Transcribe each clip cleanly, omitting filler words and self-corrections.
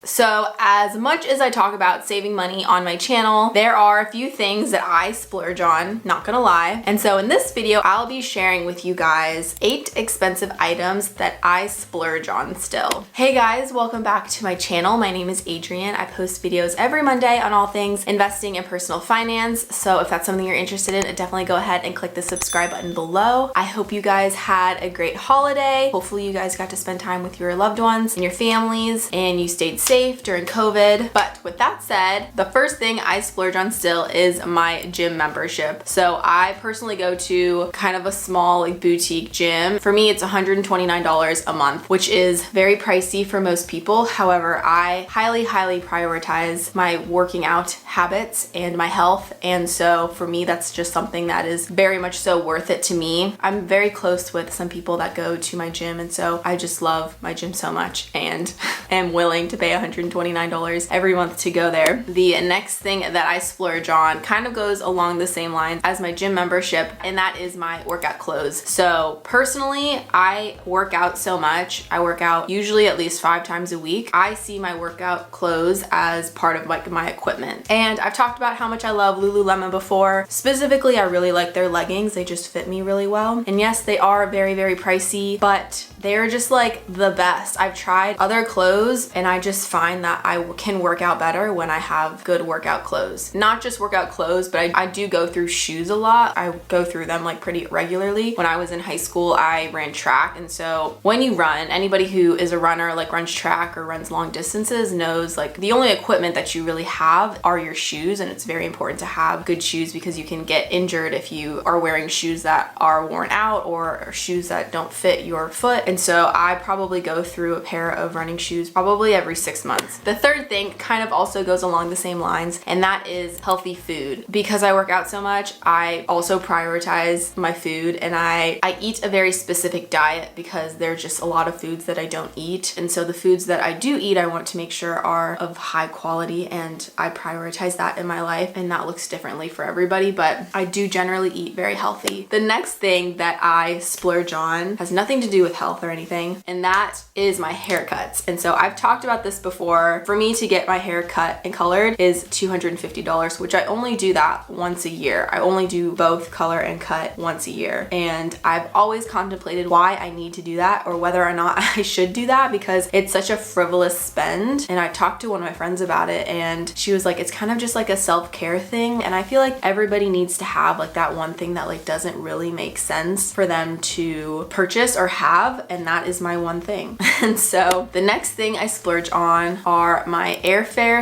So as much as I talk about saving money on my channel, there are a few things that I splurge on, not gonna lie. And so in this video, I'll be sharing with you guys 8 expensive items that I splurge on still. Hey guys, welcome back to my channel. My name is Adrienne. I post videos every Monday on all things investing and personal finance. So if that's something you're interested in, definitely go ahead and click the subscribe button below. I hope you guys had a great holiday. Hopefully you guys got to spend time with your loved ones and your families and you stayed safe during COVID. But with that said, the first thing I splurge on still is my gym membership. So I personally go to kind of a small boutique gym. For me, it's $129 a month, which is very pricey for most people. However, I highly prioritize my working out habits and my health. And so for me, that's just something that is very much so worth it to me. I'm very close with some people that go to my gym, and so I just love my gym so much and am willing to pay $129 every month to go there. The next thing that I splurge on kind of goes along the same lines as my gym membership, and that is my workout clothes. So personally, I work out so much. I work out usually at least 5 times a week. I see my workout clothes as part of like my equipment. And I've talked about how much I love Lululemon before. Specifically, I really like their leggings. They just fit me really well. And yes, they are very pricey, but they're just like the best. I've tried other clothes and I just find that I can work out better when I have good workout clothes. Not just workout clothes, but I do go through shoes a lot. I go through them like pretty regularly. When I was in high school, I ran track. And so when you run, anybody who is a runner, like runs track or runs long distances, knows like the only equipment that you really have are your shoes. And it's very important to have good shoes because you can get injured if you are wearing shoes that are worn out or shoes that don't fit your foot. And so I probably go through a pair of running shoes probably every 6 months. The third thing kind of also goes along the same lines, and that is healthy food. Because I work out so much, I also prioritize my food, and I eat a very specific diet because there are just a lot of foods that I don't eat. And so the foods that I do eat, I want to make sure are of high quality, and I prioritize that in my life, and that looks differently for everybody, but I do generally eat very healthy. The next thing that I splurge on has nothing to do with health or anything, and that is my haircuts. And so I've talked about this before. For me to get my hair cut and colored is $250, which I only do that once a year. I only do both color and cut once a year. And I've always contemplated why I need to do that or whether or not I should do that because it's such a frivolous spend. And I talked to one of my friends about it and she was like, it's kind of just like a self-care thing. And I feel like everybody needs to have like that one thing that like doesn't really make sense for them to purchase or have, and that is my one thing. And so the next thing I splurge on are my airfare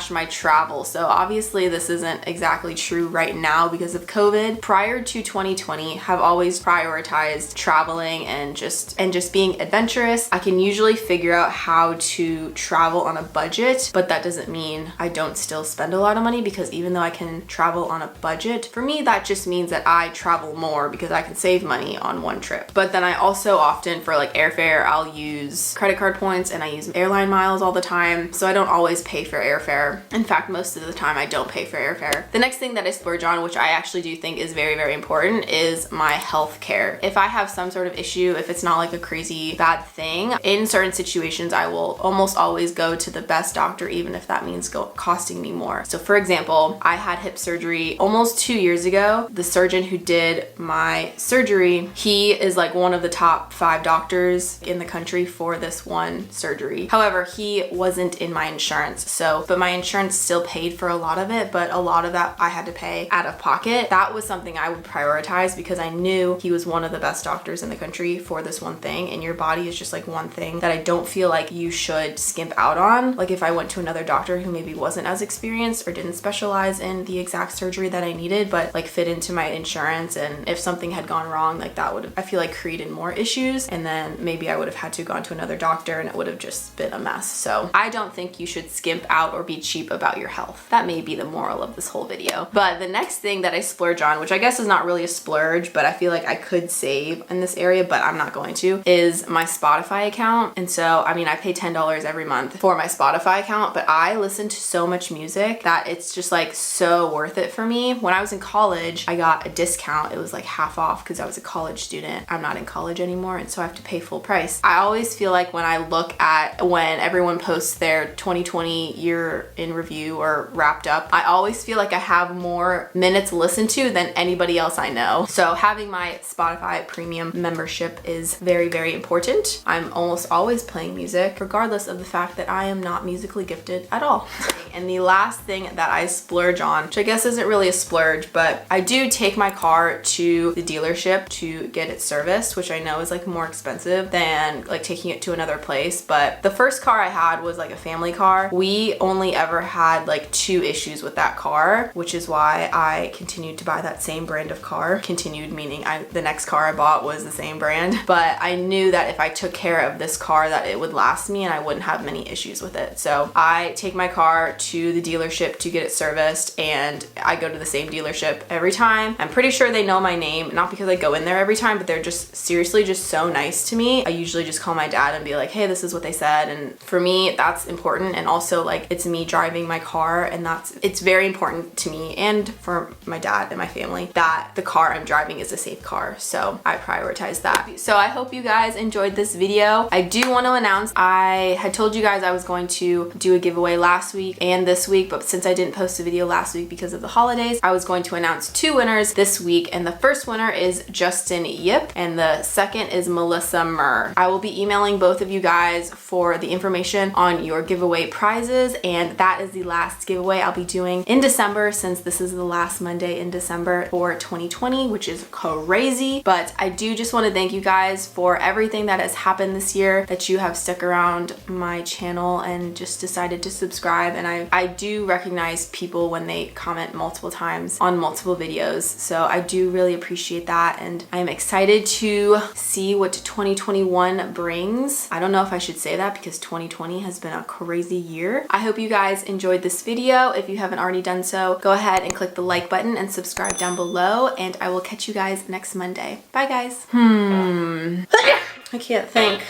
/ my travel. So obviously this isn't exactly true right now because of COVID. Prior to 2020, have always prioritized traveling and just being adventurous. I can usually figure out how to travel on a budget, but that doesn't mean I don't still spend a lot of money, because even though I can travel on a budget, for me that just means that I travel more because I can save money on one trip. But then I also often, for like airfare, I'll use credit card points and I use airline miles all the time. So I don't always pay for airfare. In fact, most of the time I don't pay for airfare. The next thing that I splurge on, which I actually do think is very important, is my health care. If I have some sort of issue, if it's not like a crazy bad thing, in certain situations I will almost always go to the best doctor, even if that means costing me more. So for example, I had hip surgery almost 2 years ago. The surgeon who did my surgery, he is like one of the top 5 doctors in the country for this one surgery. However, he wasn't in my insurance, but my insurance still paid for a lot of it, but a lot of that I had to pay out of pocket. That was something I would prioritize because I knew he was one of the best doctors in the country for this one thing, and your body is just like one thing that I don't feel like you should skimp out on. Like if I went to another doctor who maybe wasn't as experienced or didn't specialize in the exact surgery that I needed, but like fit into my insurance, and if something had gone wrong, like that would have, I feel like, created more issues, and then maybe I would have had to gone to another doctor and it would have just been a mess. So I don't think you should skimp out or be cheap about your health. That may be the moral of this whole video. But the next thing that I splurge on, which I guess is not really a splurge, but I feel like I could save in this area, but I'm not going to, is my Spotify account. And so, I mean, I pay $10 every month for my Spotify account, but I listen to so much music that it's just like so worth it for me. When I was in college, I got a discount. It was like half off because I was a college student. I'm not in college anymore, and so I have to pay full price. I always feel like when I look at when everyone posts posts their 2020 year in review or wrapped up, I always feel like I have more minutes listened to than anybody else I know. So having my Spotify premium membership is very, very important. I'm almost always playing music, regardless of the fact that I am not musically gifted at all. And the last thing that I splurge on, which I guess isn't really a splurge, but I do take my car to the dealership to get it serviced, which I know is like more expensive than like taking it to another place. But the first car I had was like a family car. We only ever had like 2 issues with that car, which is why I continued to buy that same brand of car. Continued meaning the next car I bought was the same brand, but I knew that if I took care of this car that it would last me and I wouldn't have many issues with it. So I take my car to the dealership to get it serviced, and I go to the same dealership every time. I'm pretty sure they know my name, not because I go in there every time, but they're just seriously just so nice to me. I usually just call my dad and be like, hey, this is what they said. And for me, that's important. And also like it's me driving my car, and it's very important to me and for my dad and my family that the car I'm driving is a safe car. So I prioritize that. So I hope you guys enjoyed this video. I do want to announce I had told you guys I was going to do a giveaway last week and this week, but since I didn't post a video last week because of the holidays, I was going to announce 2 winners this week, and the first winner is Justin Yip and the second is Melissa Murr. I will be emailing both of you guys for the information on your giveaway prizes, and that is the last giveaway I'll be doing in December, since this is the last Monday in December for 2020, which is crazy. But I do just want to thank you guys for everything that has happened this year, that you have stuck around my channel and just decided to subscribe. And I do recognize people when they comment multiple times on multiple videos, so I do really appreciate that, and I am excited to see what 2021 brings. I don't know if I should say that because 2020 has been a crazy year. I hope you guys enjoyed this video. If you haven't already done so, go ahead and click the like button and subscribe down below, and I will catch you guys next Monday. Bye guys. I can't think.